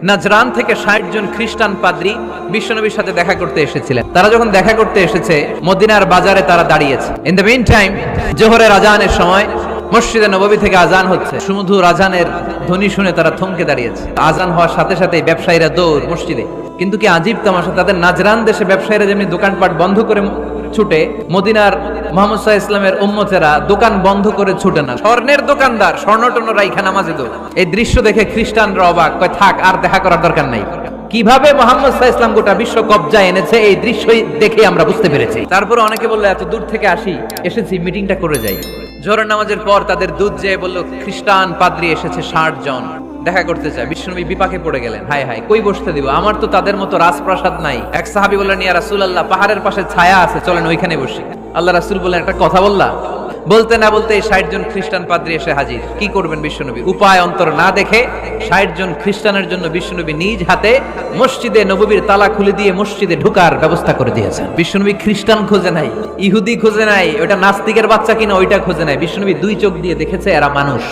Najran থেকে ৬০ জন খ্রিস্টান পাদ্রী বিশ্বনবীর সাথে দেখা করতে এসেছিলেন। তারা যখন দেখা করতে এসেছে, মদিনার বাজারে তারা দাঁড়িয়েছে। ইন দ্য মিন টাইম জোহরের আজানের সময় মসজিদে নববী থেকে আজান হচ্ছে। সুমধুর আজানের ধ্বনি শুনে তারা থমকে দাঁড়িয়েছে। আজান হওয়ার সাথে সাথে ব্যবসায়ীরা দৌড় মসজিদে। কিন্তু কি আজীব তামাশা, তাদের নাজরান দেশে ব্যবসায়ীরা যেমনি দোকানপাট বন্ধ করে ছুটে, মদিনার মুহাম্মদ সাল্লাল্লাহু আলাইহি ওয়াসাল্লামের উম্মতেরা দোকান বন্ধ করে ছুটে না। স্বর্ণের দোকানদার স্বর্ণটন্য রাইখা নামাজে দৌড়। এই দৃশ্য দেখে খ্রিস্টানরা অবাক, কয় থাক আর দেখা করার দরকার নাই। কিভাবে মুহাম্মদ সাল্লাল্লাহু আলাইহি ওয়াসাল্লাম গোটা বিশ্ব কবজায় এনেছে এই দৃশ্যই দেখে আমরা বুঝতে পেরেছি। তারপর অনেকে বলল এত দূর থেকে এসেছি মিটিংটা করে যাই। জোহরের নামাজের পর তাদের দুধ যেয়ে বলল খ্রিস্টান পাদ্রী এসেছে ৬০ জন দেখা করতে চায়। বিশ্বনবী বিপাকে পড়ে গেলেন, হায় হায় কই বসতে দিব, আমার তো তাদের মতো রাজপ্রাসাদ নাই। এক সাহাবী বললেন, ইয়া রাসূলুল্লাহ, পাহাড়ের পাশে ছায়া আছে, চলেন ওইখানে বসি। আল্লাহ রাসূল বললেন, একটা কথা বললা। বলতে না বলতে ৬০ জন খ্রিস্টান পাদ্রী এসে হাজির। কি করবেন বিশ্বনবী? উপায় অন্তর না দেখে ৬০ জন খ্রিস্টানের জন্য বিশ্বনবী নিজ হাতে মসজিদে নববীর তালা খুলে দিয়ে মসজিদে ঢোকার ব্যবস্থা করে দিয়েছেন। বিশ্বনবী খ্রিস্টান খোঁজে নাই, ইহুদি খোঁজে নাই, ওটা নাস্তিকের বাচ্চা কিনা ওইটা খোঁজে নাই। বিশ্বনবী দুই চোখ দিয়ে দেখেছে এরা মানুষ।